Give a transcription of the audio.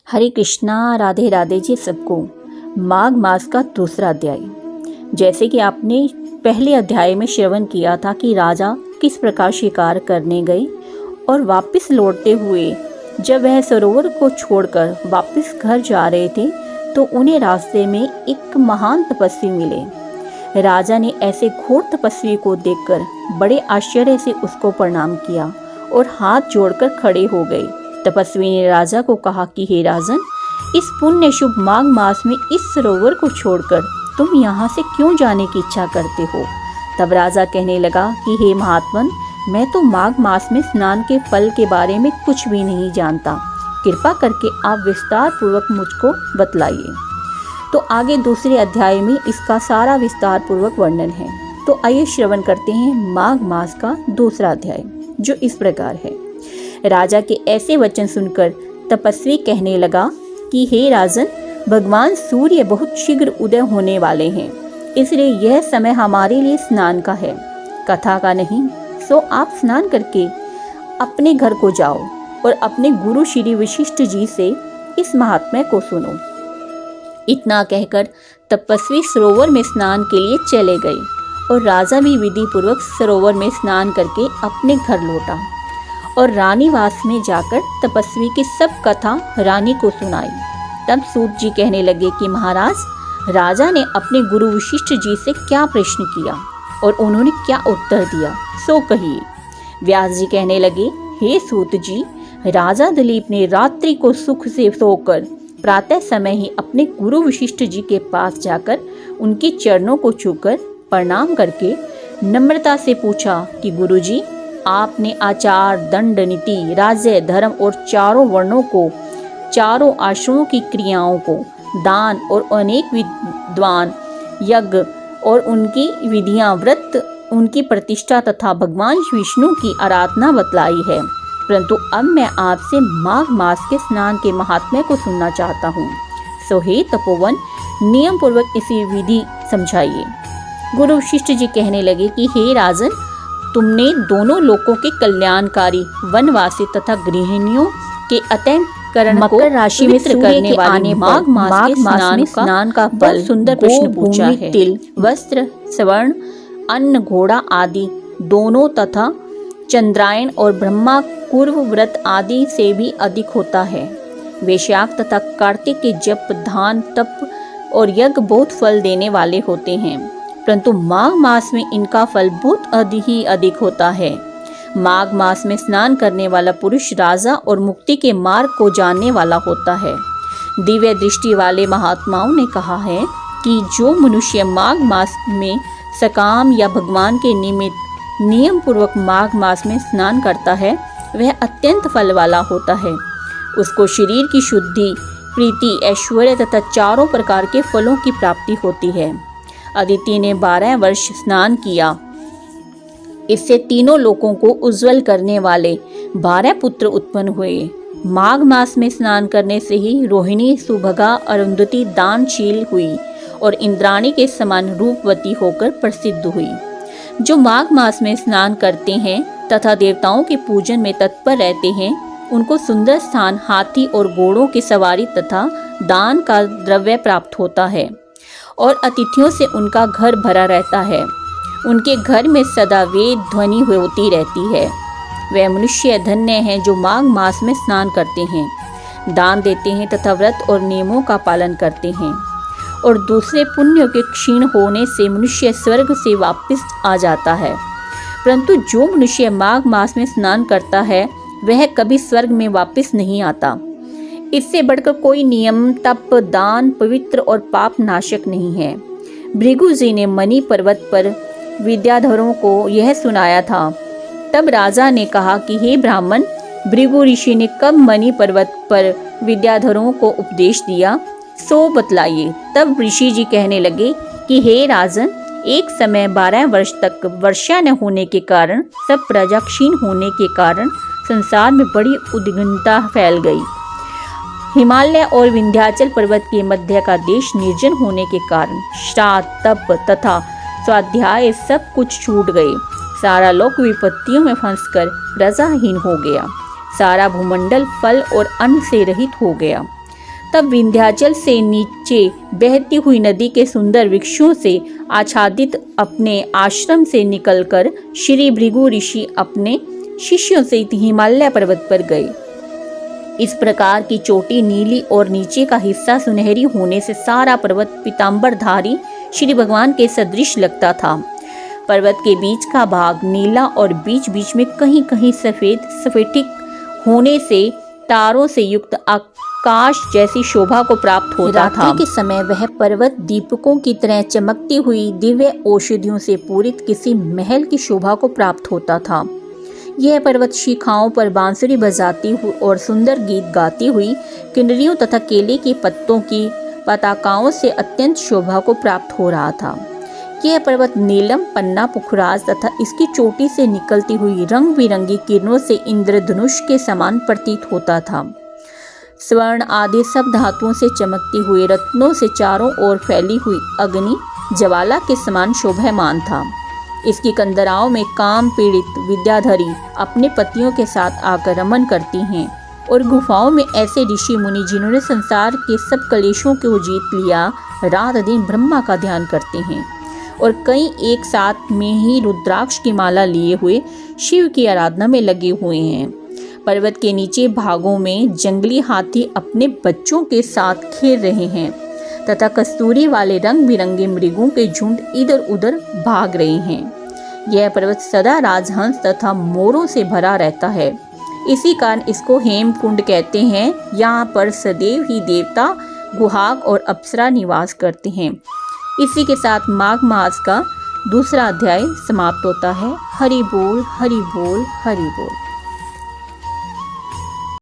हरे कृष्णा, राधे राधे जी सबको। माघ मास का दूसरा अध्याय। जैसे कि आपने पहले अध्याय में श्रवण किया था कि राजा किस प्रकार शिकार करने गए और वापस लौटते हुए जब वह सरोवर को छोड़कर वापस घर जा रहे थे तो उन्हें रास्ते में एक महान तपस्वी मिले। राजा ने ऐसे घोर तपस्वी को देखकर बड़े आश्चर्य से उसको प्रणाम किया और हाथ जोड़कर खड़े हो गए। तपस्वी ने राजा को कहा कि हे राजन, इस पुण्य शुभ माघ मास में इस सरोवर को छोड़कर तुम यहाँ से क्यों जाने की इच्छा करते हो। तब राजा कहने लगा कि हे महात्मन, मैं तो माघ मास में स्नान के फल के बारे में कुछ भी नहीं जानता, कृपा करके आप विस्तार पूर्वक मुझको बतलाइए। तो आगे दूसरे अध्याय में इसका सारा विस्तार पूर्वक वर्णन है। तो आइए श्रवण करते हैं माघ मास का दूसरा अध्याय, जो इस प्रकार है। राजा के ऐसे वचन सुनकर तपस्वी कहने लगा कि हे राजन, भगवान सूर्य बहुत शीघ्र उदय होने वाले हैं, इसलिए यह समय हमारे लिए स्नान का है, कथा का नहीं। सो आप स्नान करके अपने घर को जाओ और अपने गुरु श्री वशिष्ठ जी से इस महात्म्य को सुनो। इतना कहकर तपस्वी सरोवर में स्नान के लिए चले गए और राजा भी विधि पूर्वक सरोवर में स्नान करके अपने घर लौटा और रानीवास में जाकर तपस्वी की सब कथा रानी को सुनाई। तब सूत जी कहने लगे कि महाराज, राजा ने अपने गुरु वशिष्ठ जी से क्या प्रश्न किया और उन्होंने क्या उत्तर दिया, सो कहिए। व्यास जी कहने लगे, हे सूत जी, राजा दिलीप ने रात्रि को सुख से सोकर प्रातः समय ही अपने गुरु वशिष्ठ जी के पास जाकर उनके चरणों को छूकर प्रणाम करके नम्रता से पूछा कि गुरु जी, आपने आचार, दंड, नीति, राज्य, धर्म और चारों वर्णों को, चारों आश्रमों की क्रियाओं को, दान और अनेक विद्वान यज्ञ और उनकी विधियां, व्रत, उनकी प्रतिष्ठा तथा भगवान विष्णु की आराधना बतलाई है। परंतु अब मैं आपसे माघ मास के स्नान के महात्म्य को सुनना चाहता हूँ। सो हे तपोवन, नियम पूर्वक इसी विधि समझाइए। गुरु वशिष्ठ जी कहने लगे कि हे राजन, तुमने दोनों लोकों के कल्याणकारी वनवासी तथा गृहिणियों के अतःकरण को मकर राशि में करने वाले माघ मास में स्नान का फल सुंदर प्रश्न पूछा है। तिल, वस्त्र, स्वर्ण, अन्न, घोड़ा आदि दोनों तथा चंद्रायन और ब्रह्मा पूर्व व्रत आदि से भी अधिक होता है। वैशाख तथा कार्तिक के जप, दान, तप और यज्ञ बहुत फल देने वाले होते हैं, परंतु माघ मास में इनका फल बहुत अधिक होता है। माघ मास में स्नान करने वाला पुरुष राजा और मुक्ति के मार्ग को जानने वाला होता है। दिव्य दृष्टि वाले महात्माओं ने कहा है कि जो मनुष्य माघ मास में सकाम या भगवान के निमित्त नियम पूर्वक माघ मास में स्नान करता है, वह अत्यंत फल वाला होता है। उसको शरीर की शुद्धि, प्रीति, ऐश्वर्य तथा चारों प्रकार के फलों की प्राप्ति होती है। अदिति ने 12 वर्ष स्नान किया, इससे तीनों लोकों को उज्जवल करने वाले 12 पुत्र उत्पन्न हुए। माघ मास में स्नान करने से ही रोहिणी, सुभगा, अरुंधति दानशील हुई और इंद्राणी के समान रूपवती होकर प्रसिद्ध हुई। जो माघ मास में स्नान करते हैं तथा देवताओं के पूजन में तत्पर रहते हैं, उनको सुंदर स्थान, हाथी और घोड़ों की सवारी तथा दान का द्रव्य प्राप्त होता है और अतिथियों से उनका घर भरा रहता है। उनके घर में सदा वेद ध्वनि होती रहती है। वे मनुष्य धन्य हैं जो माघ मास में स्नान करते हैं, दान देते हैं तथा व्रत और नियमों का पालन करते हैं। और दूसरे पुण्यों के क्षीण होने से मनुष्य स्वर्ग से वापस आ जाता है, परंतु जो मनुष्य माघ मास में स्नान करता है वह कभी स्वर्ग में वापस नहीं आता। इससे बढ़कर कोई नियम, तप, दान पवित्र और पाप नाशक नहीं है। भृगु जी ने मणि पर्वत पर विद्याधरों को यह सुनाया था। तब राजा ने कहा कि हे ब्राह्मण, भृगु ऋषि ने कब मणि पर्वत पर विद्याधरों को उपदेश दिया, सो बतलाइए। तब ऋषि जी कहने लगे कि हे राजन, एक समय 12 वर्ष तक वर्षा न होने के कारण, सब प्रजा क्षीण होने के कारण संसार में बड़ी उद्विग्नता फैल गई। हिमालय और विंध्याचल पर्वत के मध्य का देश निर्जन होने के कारण श्राद्ध, तप तथा स्वाध्याय सब कुछ छूट गए। सारा लोक विपत्तियों में फंसकर प्रजाहीन हो गया। सारा भूमंडल फल और अन्न से रहित हो गया। तब विंध्याचल से नीचे बहती हुई नदी के सुंदर वृक्षों से आच्छादित अपने आश्रम से निकलकर श्री भृगु ऋषि अपने शिष्यों सहित हिमालय पर्वत पर गए। इस प्रकार की चोटी नीली और नीचे का हिस्सा सुनहरी होने से सारा पर्वत पीतांबरधारी श्री भगवान के सदृश लगता था। पर्वत के बीच का भाग नीला और बीच बीच में कहीं कहीं सफेद स्फटिक होने से तारों से युक्त आकाश जैसी शोभा को प्राप्त होता था। रात्रि के समय वह पर्वत दीपकों की तरह चमकती हुई दिव्य औषधियों से पूरित किसी महल की शोभा को प्राप्त होता था। यह पर्वत शिखाओं पर बांसुरी बजाती हुई और सुंदर गीत गाती हुई किन्नरियों तथा केले के पत्तों की पताकाओं से अत्यंत शोभा को प्राप्त हो रहा था। यह पर्वत नीलम, पन्ना, पुखराज तथा इसकी चोटी से निकलती हुई रंग बिरंगी किरणों से इंद्रधनुष के समान प्रतीत होता था। स्वर्ण आदि सब धातुओं से चमकती हुई रत्नों से चारों ओर फैली हुई अग्नि ज्वाला के समान शोभायमान था। इसकी कंदराओं में काम पीड़ित विद्याधरी अपने पतियों के साथ आकर रमन करती हैं और गुफाओं में ऐसे ऋषि मुनि जिन्होंने संसार के सब कलेशों को जीत लिया रात दिन ब्रह्मा का ध्यान करते हैं और कई एक साथ में ही रुद्राक्ष की माला लिए हुए शिव की आराधना में लगे हुए हैं। पर्वत के नीचे भागों में जंगली हाथी अपने बच्चों के साथ खेल रहे हैं तथा कस्तूरी वाले रंग बिरंगे मृगों के झुंड इधर उधर भाग रहे हैं। यह पर्वत सदा राजहंस तथा मोरों से भरा रहता है। इसी कारण इसको हेमकुंड कहते हैं। यहाँ पर सदैव ही देवता, गुहाग और अप्सरा निवास करते हैं। इसी के साथ माघ मास का दूसरा अध्याय समाप्त होता है। हरि बोल, हरि बोल, हरि बोल।